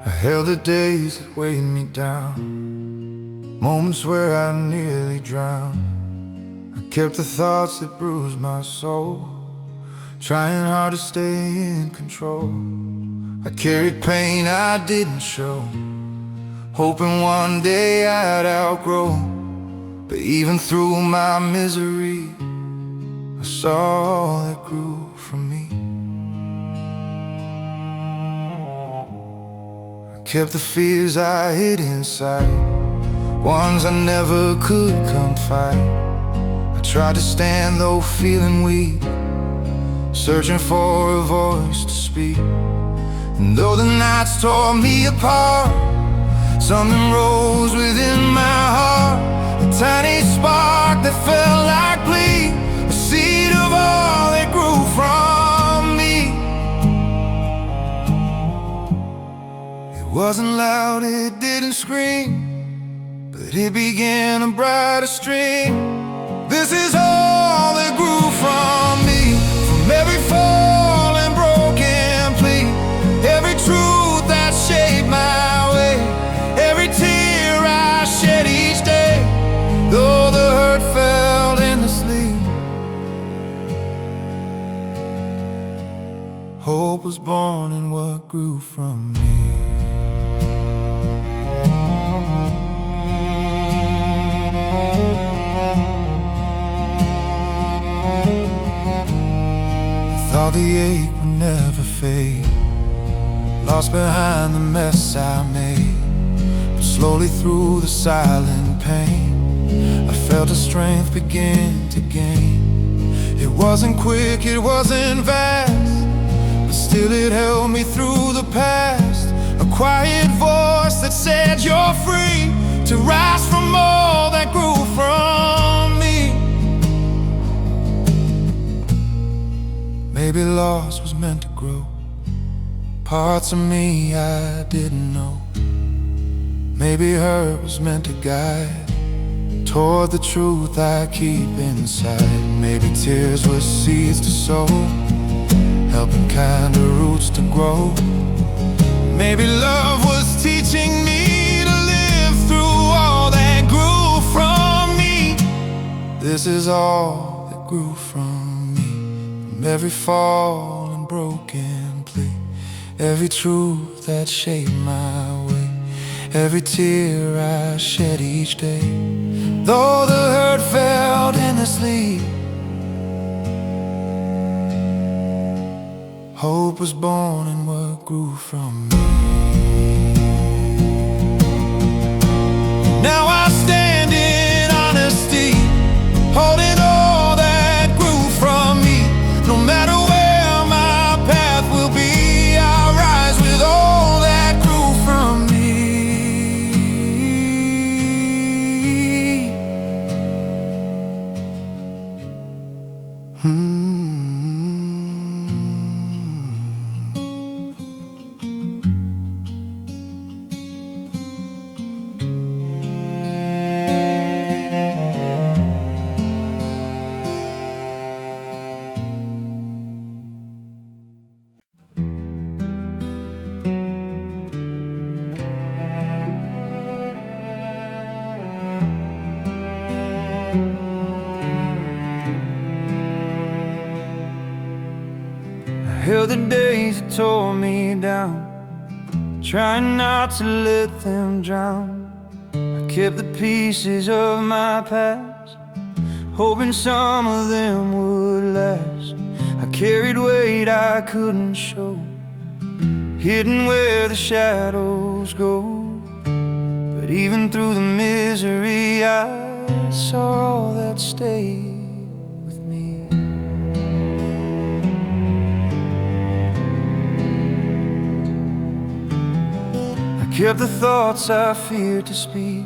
I held the days that weighed me down, moments where I nearly drowned. I kept the thoughts that bruised my soul, trying hard to stay in control. I carried pain I didn't show, hoping one day I'd outgrow. But even through my misery, I saw all that grew from me. I kept the fears I hid inside, ones I never could confide. I tried to stand though feeling weak, searching for a voice to speak. And though the nights tore me apart, something rose within my heart, a tiny spark that felt like plea, a seed of all that grew from me. It wasn't loud, it didn't scream, but it began a brighter stream. This is all that grew from me, from every fall and broken plea, every truth that shaped my way, every tear I shed each day, though the hurt felt endlessly. Hope was born in what grew from me. Thought the ache would never fade, lost behind the mess I made. But slowly through the silent pain, I felt a strength begin to gain. It wasn't quick, it wasn't vast, but still it held me through the past. A quiet voice that said you're free to rise from all that grew from me. Maybe loss was meant to grow, parts of me I didn't know. Maybe hurt was meant to guide toward the truth I keep inside. Maybe tears were seeds to sow, helping kinder roots to grow. Maybe love was teaching me to live through all that grew from me. This is all that grew from me, from every fall and broken plea, every truth that shaped my way, every tear I shed each day, though the hurt felt endlessly. Hope was born in what grew from me. Now I stand in honesty, holding all that grew from me. No matter where my path will be, I'll rise with all that grew from me. Held the days that tore me down, trying not to let them drown. I kept the pieces of my past, hoping some of them would last. I carried weight I couldn't show, hidden where the shadows go. But even through the misery, I saw all that stayed with me. Kept the thoughts I feared to speak,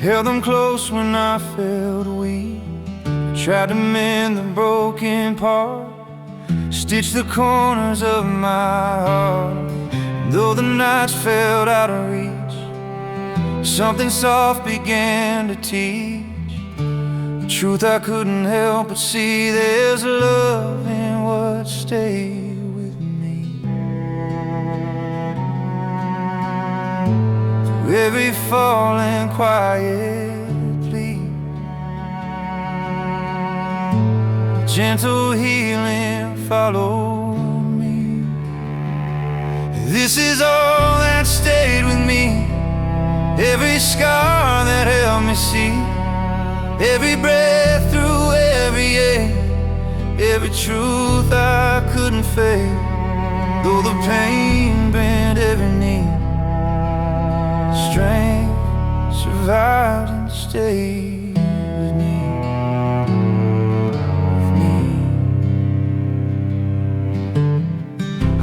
held them close when I felt weak. Tried to mend the broken part, stitch the corners of my heart. Though the nights felt out of reach, something soft began to teach the truth I couldn't help but see. There's love in what stayed with me. every falling quietly. Gentle healing follow me. This is all that stayed with me. Every scar that helped me see, every breath through every ache, every truth I couldn't fake. Though the pain bent every knee, strength survived and stayed with me.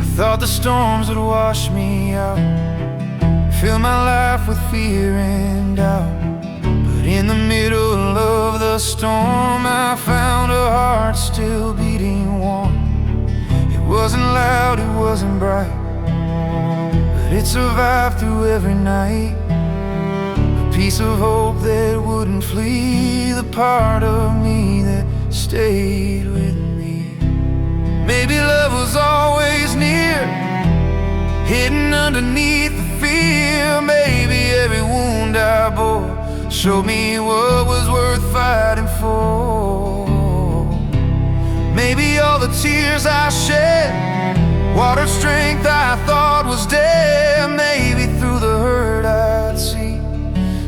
I thought the storms would wash me out, fill my life with fear and doubt. But in the middle of the storm, I found a heart still beating warm. It wasn't loud, it wasn't bright, but it survived through every night. A piece of hope that wouldn't flee, the part of me that stayed with me. Maybe love was always near, hidden underneath the fear. Maybe every wound I bore showed me what was worth fighting for. Maybe all the tears I shed watered strength I thought was dead. Maybe through the hurt I'd see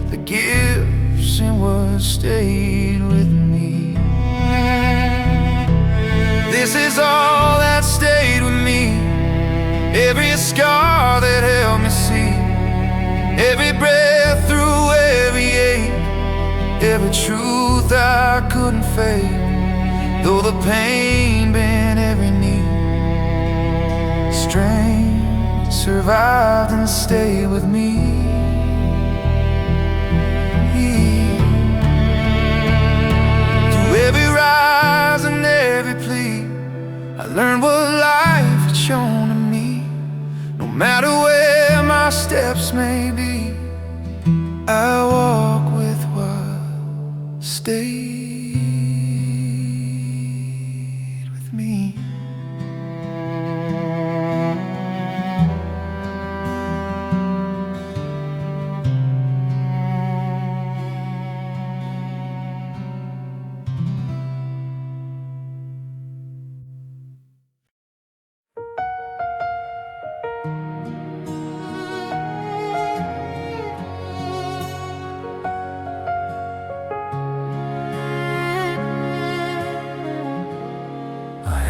the gifts in what stayed with me. This is all that stayed with me. Every scar that helped me see, every breath through every ache, every truth I couldn't fake. Though the pain bent every knee, strength survived and stayed with me. Through every rise and every plea, I learned what life had shown to me. No matter where my steps may be, I walk with what stayed with me.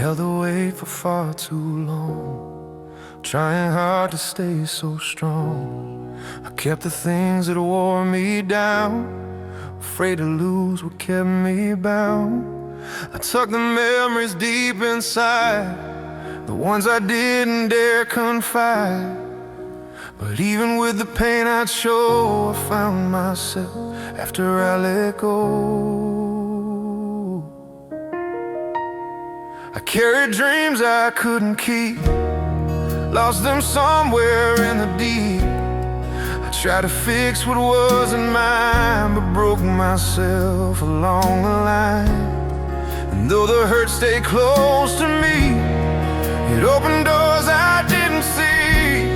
Held the weight for far too long, trying hard to stay so strong. I kept the things that wore me down, afraid to lose what kept me bound. I tucked the memories deep inside, the ones I didn't dare confide. But even with the pain I'd show, I found myself after I let go. I carried dreams I couldn't keep, lost them somewhere in the deep. I tried to fix what wasn't mine, but broke myself along the line. And though the hurt stayed close to me, it opened doors I didn't see.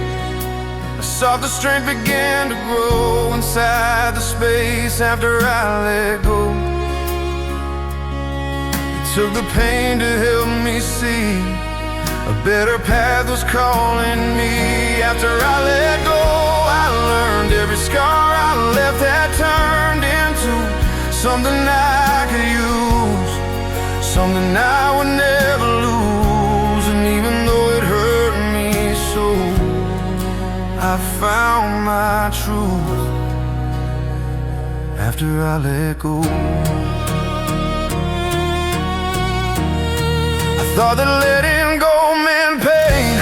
I saw the strength began to grow inside the space after I let go. Took the pain to help me see a better path was calling me. After I let go, I learned every scar I left had turned into something I could use, something I would never lose. And even though it hurt me so, I found my truth after I let go. Thought that letting go meant pain,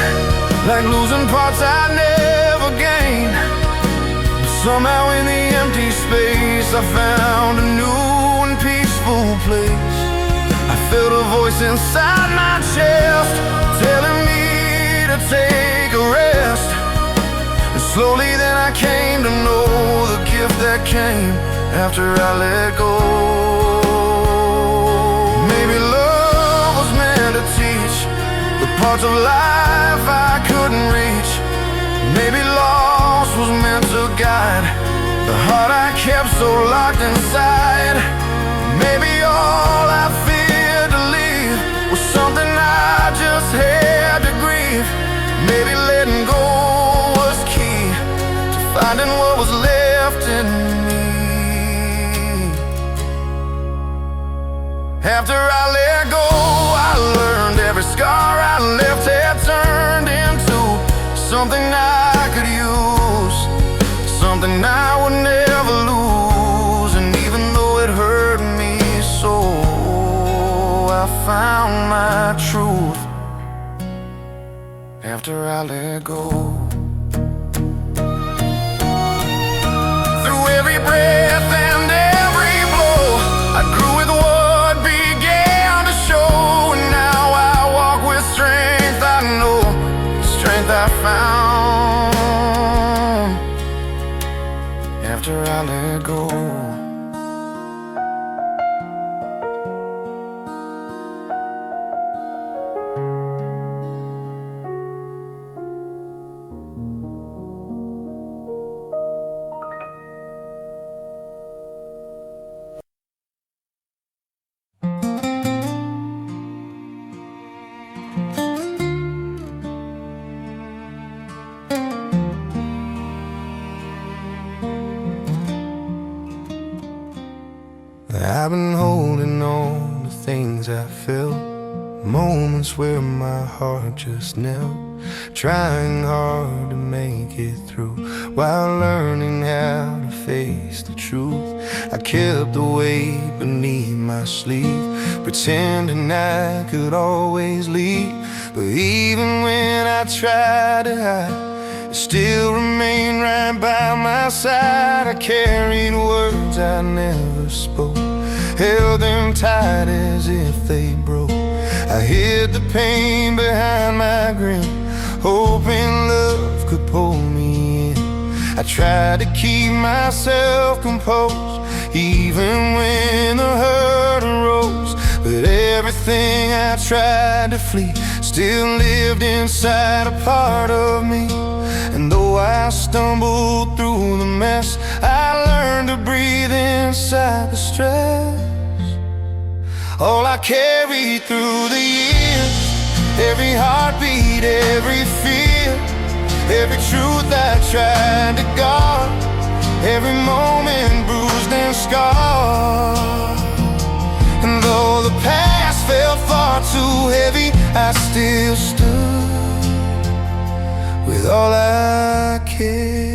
like losing parts I never gained. But somehow in the empty space, I found a new and peaceful place. I felt a voice inside my chest telling me to take a rest. And slowly then I came to know the gift that came after I let go. Maybe love was meant to teach the parts of life I couldn't reach. Maybe loss was meant to to guide the heart I kept so locked inside. Maybe all I feared to leave was something I just had to grieve. Maybe letting go was key to finding what was left in me. After I let go, I learned every scar I left had turned into something I could use, something I would never lose. And even though it hurt me so, I found my truth after I let go. Through every breath and every blow, I grew with what began to show. And now I walk with strength I know, strength I found after I let go. I've been holding on to things I felt, moments where my heart just knelt, trying hard to make it through, while learning how to face the truth. I kept the weight beneath my sleeve, pretending I could always leave. But even when I tried to hide, it still remained right by my side. I carried words I never spoke, held them tight as if they broke. I hid the pain behind my grin, hoping love could pull me in. I tried to keep myself composed, even when the hurt arose. But everything I tried to flee still lived inside a part of me. And though I stumbled through the mess, I learned to breathe inside the stress. All I carried through the years, every heartbeat, every fear, every truth I tried to guard, every moment bruised and scarred. And though the past felt far too heavy, I still stood with all I carried.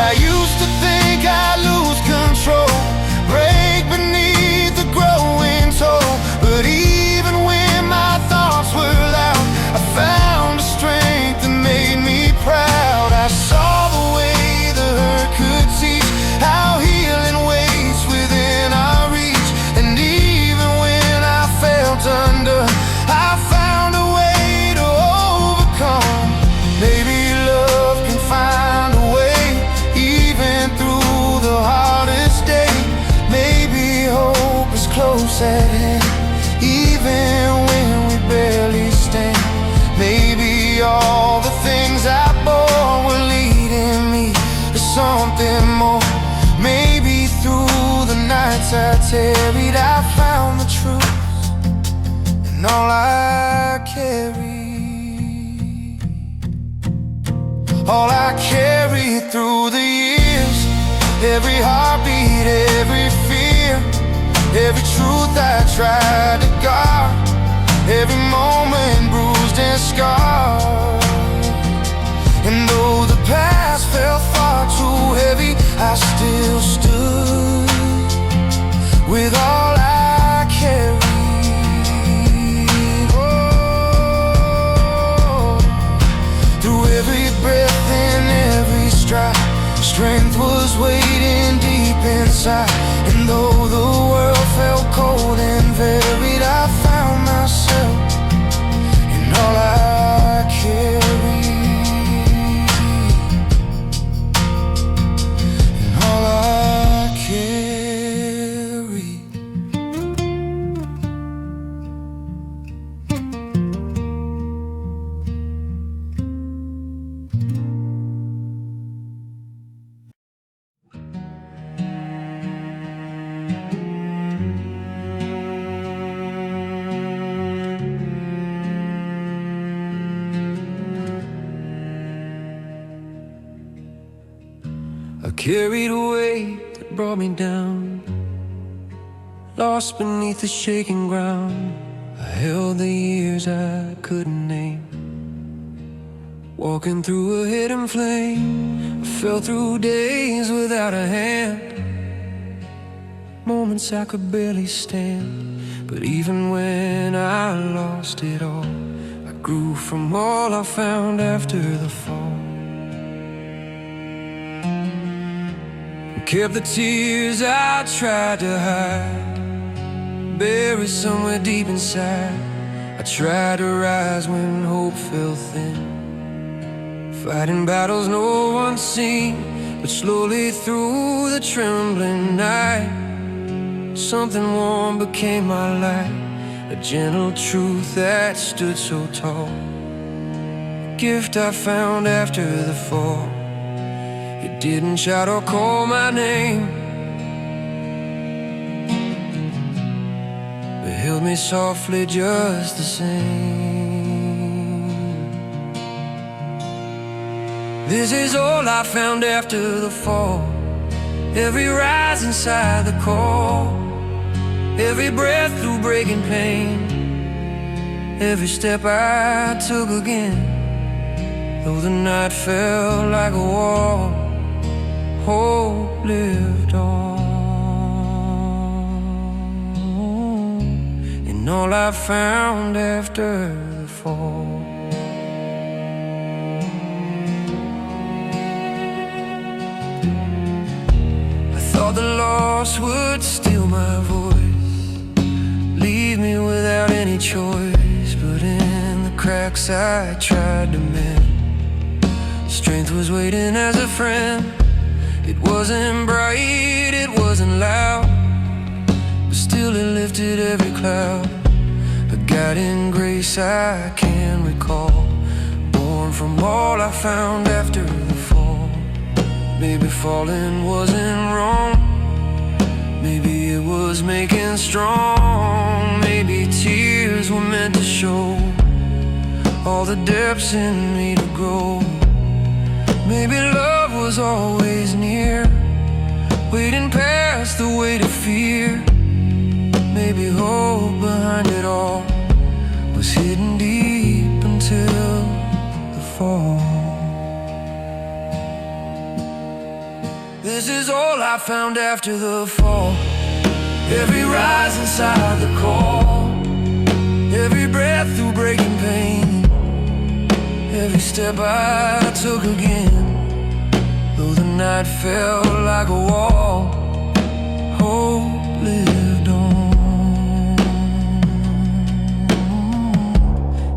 I used to think I'd lose control, break beneath the growing toll. But even when my thoughts were loud, I found a strength that made me proud. I saw the way the hurt could teach, how healing waits within our reach. And even when I felt undone, I found a way to overcome. Maybe love can find a way, even through the hardest day. Maybe hope is close at hand, even when we barely stand. Maybe all the things I bore were leading me to something more. Maybe through the nights I tarried, I found the truth and all I carried. All I carried through the years, every heartbeat, every fear, every truth I tried to guard, every moment bruised and scarred. And though the past felt far too heavy, I still stood with all I carried. Oh, through every breath and every stride, strength was waiting deep inside. And though the world felt cold and varied, I found myself in all I carried, in all I carried a weight that brought me down, lost beneath the shaking ground. I held the years I couldn't name, walking through a hidden flame. I fell through days without a hand, moments I could barely stand. But even when I lost it all, I grew from all I found after the fall. Kept the tears I tried to hide, buried somewhere deep inside. I tried to rise when hope fell thin, fighting battles no one seen. But slowly through the trembling night, something warm became my light, a gentle truth that stood so tall, a gift I found after the fall. It didn't shout or call my name, but held me softly just the same. This is all I found after the fall, every rise inside the call, every breath through breaking pain, every step I took again. Though the night felt like a wall, hope lived on, and all I found after the fall. I thought the loss would steal my voice, leave me without any choice. But in the cracks I tried to mend, strength was waiting as a friend. It wasn't bright, it wasn't loud, but still it lifted every cloud. A guiding grace I can recall, born from all I found after the fall. Maybe falling wasn't wrong, maybe it was making strong. Maybe tears were meant to show all the depths in me to grow. Maybe love was always near, waiting past the weight of fear. Maybe hope behind it all was hidden deep until the fall. This is all I found after the fall, every rise inside the call, every breath through breaking pain, every step I took again. Though the night felt like a wall, hope lived on,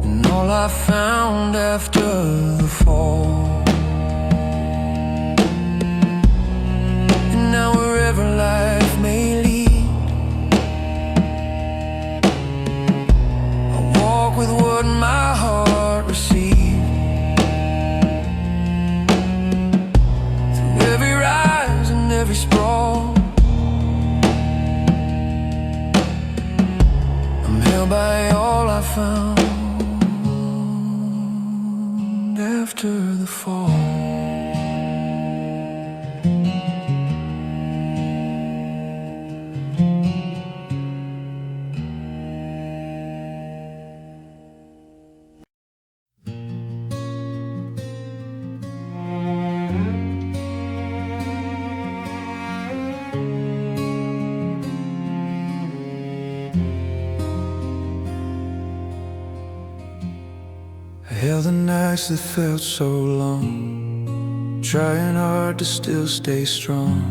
and all I found after the fall. And now wherever life may lead, I walk with what my heart receives. Every sprawl, I'm held by all I found after the fall. I held the nights that felt so long, trying hard to still stay strong.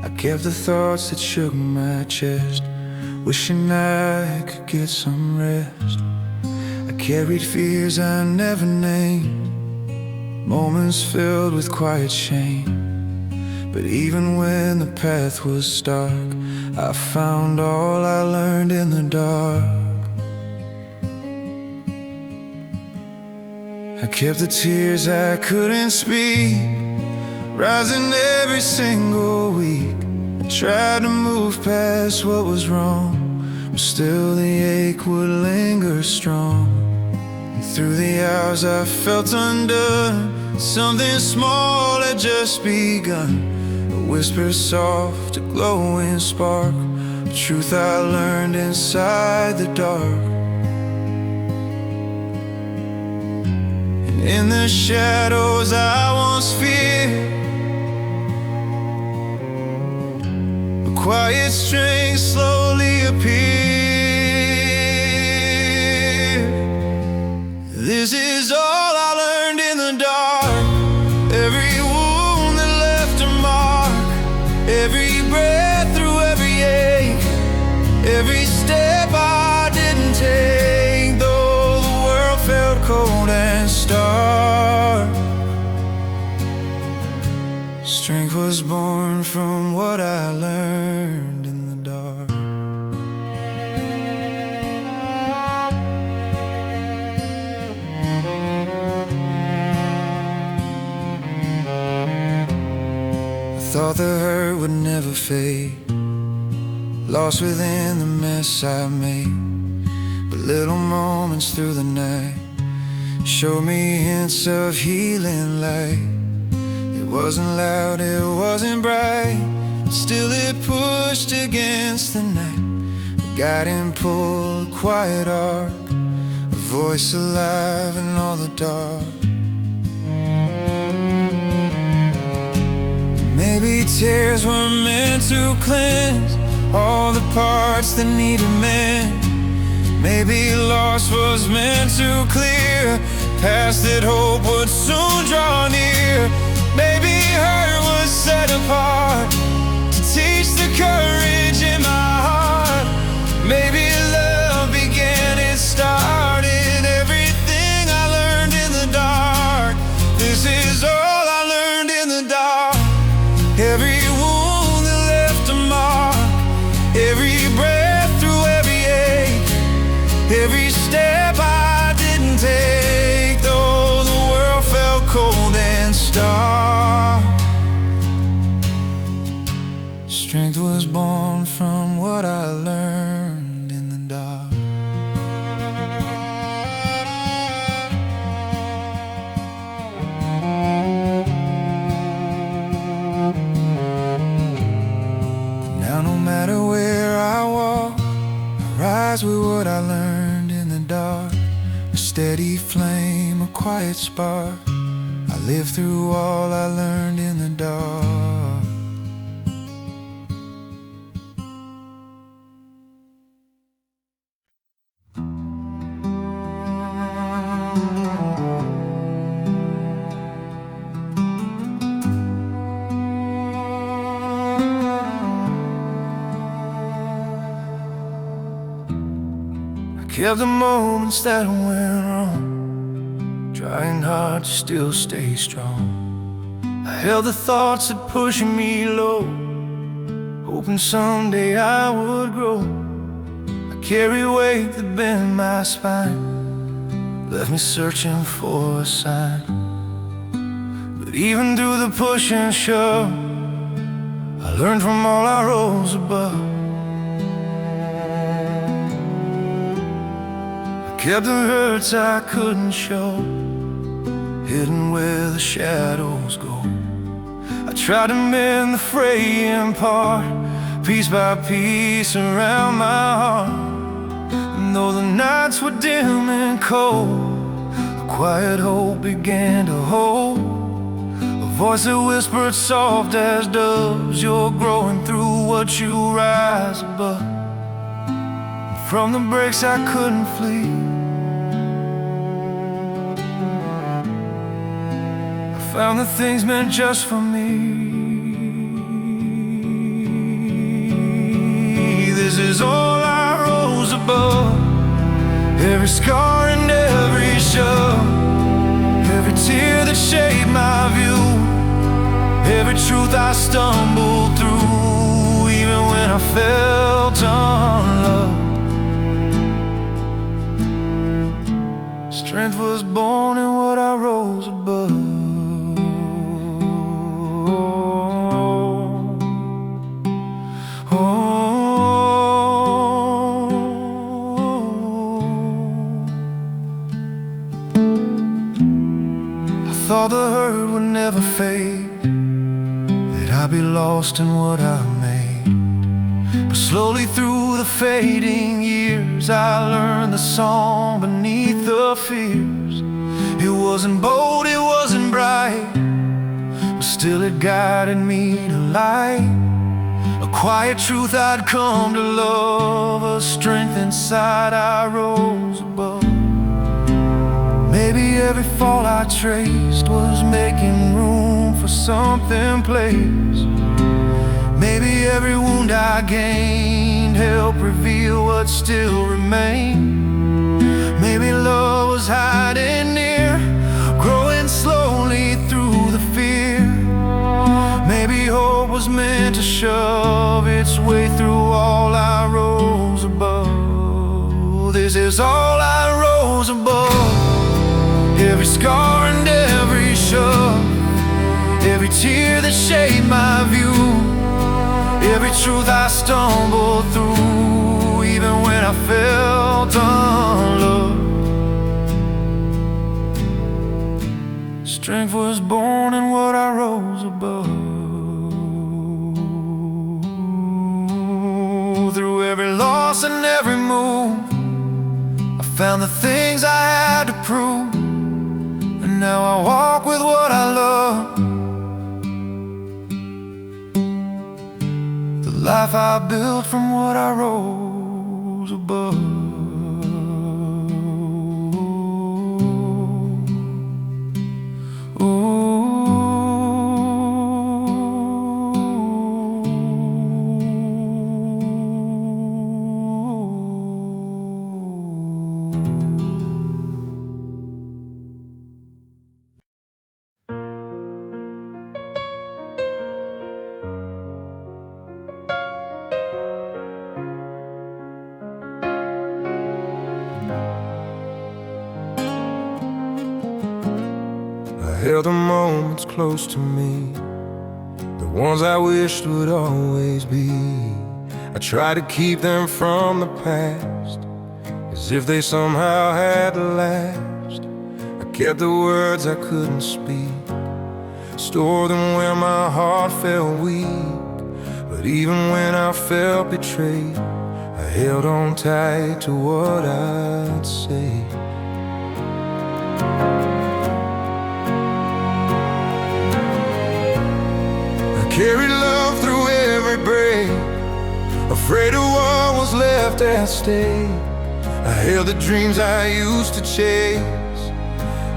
I kept the thoughts that shook my chest, wishing I could get some rest. I carried fears I never named, moments filled with quiet shame. But even when the path was stark, I found all I learned in the dark. I kept the tears I couldn't speak, rising every single week. I tried to move past what was wrong, but still the ache would linger strong. And through the hours I felt undone, something small had just begun. whisper soft, a glowing spark, the truth I learned inside the dark. And in the shadows I once feared, a quiet strength slowly appeared. This is all I learned in the dark. Every wound that left a mark, every breath through every ache, every step I didn't take, though the world felt cold and stark. Strength was born from what I learned in the dark. Thought the hurt would never fade, lost within the mess I made. But little moments through the night showed me hints of healing light. It wasn't loud, it wasn't bright, but still it pushed against the night. A guiding pull, a quiet arc, a voice alive in all the dark. Maybe tears were meant to cleanse all the parts that needed mend. Maybe loss was meant to clear past that hope would soon draw near. Maybe hurt was set apart to teach the courage in my heart. Maybe love began, it started everything I learned in the dark. This is all I learned in the dark. Every wound that left a mark, every breath through every ache, every step I didn't take, though the world felt cold and stark. Strength was born from what I learned in the dark. Now no matter where I walk, I rise with what I learned in the dark. A steady flame, a quiet spark, I live through all I learned in the dark. Kept the moments that went wrong, trying hard to still stay strong. I held the thoughts that pushing me low, hoping someday I would grow. I carry weight that bent my spine, left me searching for a sign. But even through the push and shove, I learned from all I rose above. Kept the hurts I couldn't show, hidden where the shadows go. I tried to mend the fraying part, piece by piece around my heart. And though the nights were dim and cold, a quiet hope began to hold. A voice that whispered soft as doves, you're growing through what you rise above. From the breaks I couldn't flee, found the things meant just for me. This is all I rose above. Every scar and every shove, every tear that shaped my view, every truth I stumbled through, even when I felt unloved. Strength was born in what I rose above. Thought the hurt would never fade, that I I'd be lost in what I made. But slowly through the fading years, I learned the song beneath the fears. It wasn't bold, it wasn't bright, but still it guided me to light. A quiet truth I'd come to love, a strength inside I rose above. Maybe every fall I traced was making room for something placed. Maybe every wound I gained helped reveal what still remained. Maybe love was hiding near, growing slowly through the fear. Maybe hope was meant to shove its way through all I rose above. This is all I rose above. Every scar and every shove, every tear that shaped my view, every truth I stumbled through, even when I felt unloved. Strength was born in what I rose above. Through every loss and every move, I found the things I had to prove. And now I walk with what I love, the life I built from what I rose above. I held the moments close to me, the ones I wished would always be. I tried to keep them from the past, as if they somehow had to last. I kept the words I couldn't speak, stored them where my heart felt weak. But even when I felt betrayed, I held on tight to what I'd say. Carried love through every break, afraid of what was left at stake. I held the dreams I used to chase,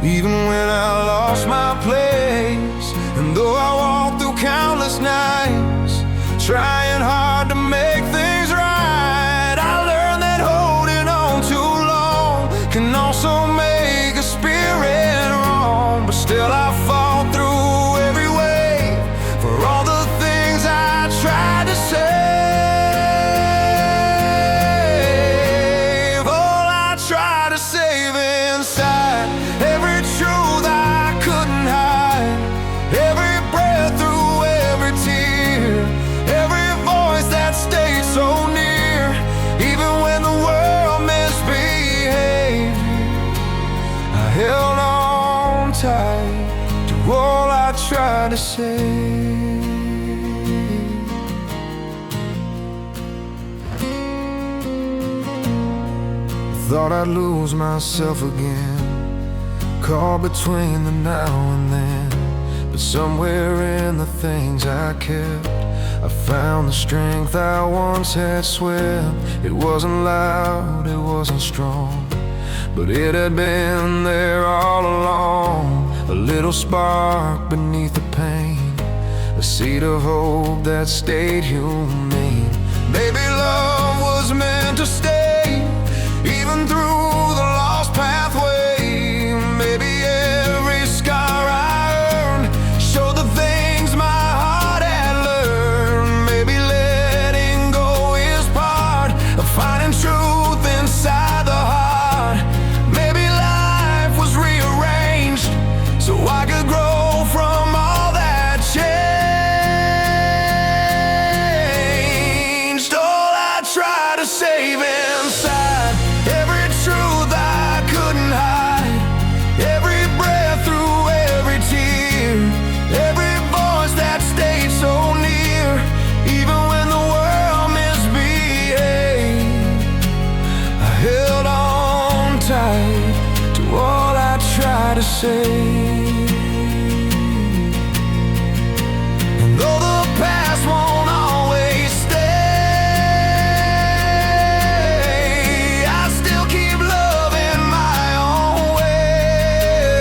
even when I lost my place. And though I walked through countless nights, trying hard to make things right, I learned that holding on too long can also make a spirit wrong. But still I fought through every wave for all the things I tried to save. All I tried to save inside, every truth I couldn't hide, every breath through every tear, every voice that stayed so near, even when the world misbehaved. I held on tight to all I tried to save. Thought I'd lose myself again, caught between the now and then. But somewhere in the things I kept, I found the strength I once had swept. It wasn't loud, it wasn't strong, but it had been there all along. A little spark beneath the pain, a seed of hope that stayed humane. Maybe love was meant to stay, even through the lost pathway. Maybe every scar I earned showed the things my heart had learned. Maybe letting go is part of finding truth inside the heart. Maybe life was rearranged so I could grow from all that changed. All I try to save is say. And though the past won't always stay, I still keep loving my own way.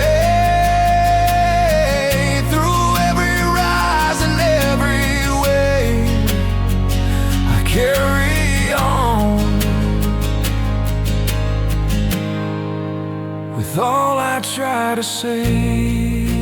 Through every rise and every wave, I carry on with all I try to say.